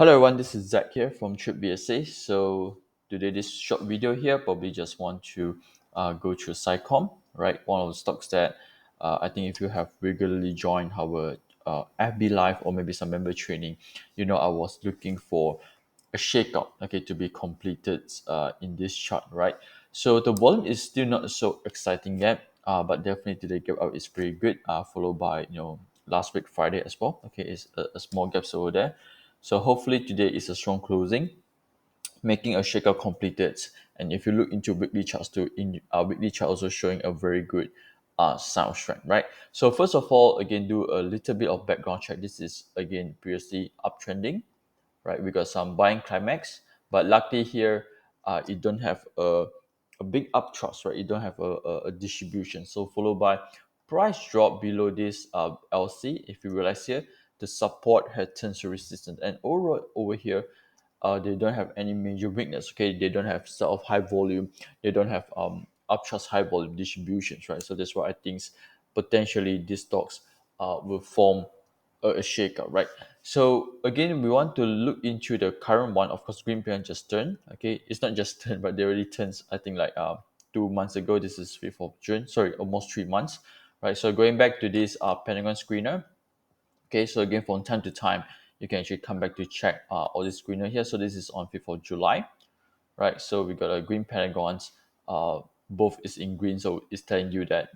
Hello everyone, this is Zach here from Trip BSA. So today this short video here probably just want to go through SCICOM, right? One of the stocks that I think if you have regularly joined our FB Live or maybe some member training, you know I was looking for a shakeout, okay, to be completed in this chart, right? So the volume is still not so exciting yet, but definitely today gap out is pretty good, followed by last week Friday as well. Okay, it's a small gaps over there. So hopefully today is a strong closing, making a shakeout completed. And if you look into weekly charts too, in our weekly chart also showing a very good sound strength, right? So first of all, again, do a little bit of background check. This is again previously uptrending, right? We got some buying climax, but luckily here, it don't have a big upthrust, right? It don't have a distribution. So followed by price drop below this LC. If you realize here, the support had turned to resistance, and over here, they don't have any major weakness. Okay, they don't have sort of high volume. They don't have uptrust high volume distributions, right? So that's why I think potentially these stocks will form a shakeout, right? So again, we want to look into the current one. Of course, green pen just turned. Okay, it's not just turned, but they already turned. I think like 2 months ago. This is 5th of June. Sorry, almost 3 months, right? So going back to this Pentagon screener. Okay, so again, from time to time, you can actually come back to check all this screener here. So this is on 5th of July, right? So we got a green pentagons, both is in green, so it's telling you that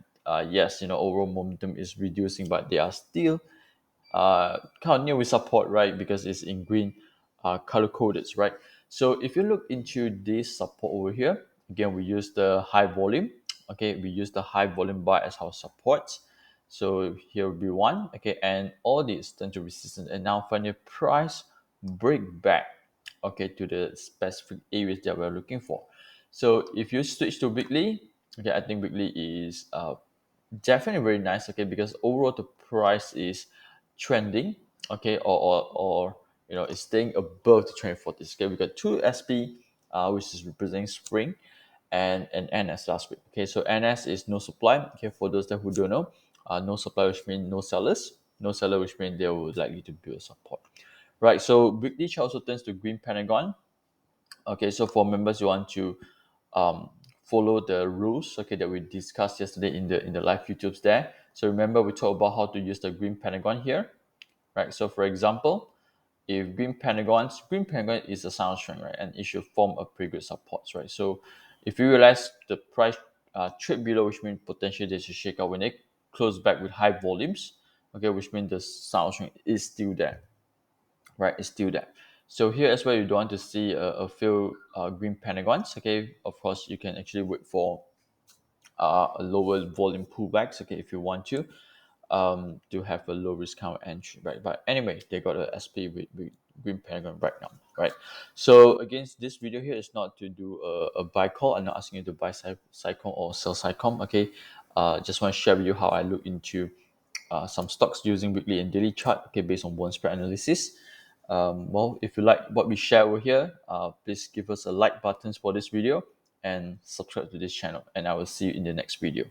yes, overall momentum is reducing, but they are still kind of near with support, right? Because it's in green, color coded, right? So if you look into this support over here, again, we use the high volume. Okay, we use the high volume buy as our support. So here will be one. Okay, and all these turn to resistance, and now finally price break back. Okay, to the specific areas that we're looking for. So if you switch to weekly, okay, I think weekly is definitely very nice. Okay, because overall the price is trending. Okay, or it's staying above the trend 40. Okay, we got two SP, which is representing spring, and NS last week. Okay, so NS is no supply. Okay, for those that who don't know, no supply which means no sellers, no seller which means they will likely to build support. Right, so weekly chart also turns to green pentagon. Okay, so for members, you want to follow the rules, okay, that we discussed yesterday in the live YouTubes there. So remember, we talked about how to use the green pentagon here, right? So for example, if green pentagon is a sound strength, right, and it should form a pretty good support, right? So if you realize the price trade below, which means potentially there's a shakeout when it close back with high volumes, okay, which means the sound strength is still there, right? It's still there. So here as well, you don't want to see a few green pentagons. Okay, of course you can actually wait for a lower volume pullbacks. Okay, if you want to have a low risk count entry, right? But anyway, they got a SP with green pentagon right now, right? So again, this video here is not to do a buy call. I'm not asking you to buy SCICOM or sell SCICOM. Okay, just want to share with you how I look into some stocks using weekly and daily chart, okay, based on bond spread analysis. Well, if you like what we share over here, please give us a like buttons for this video and subscribe to this channel, and I will see you in the next video.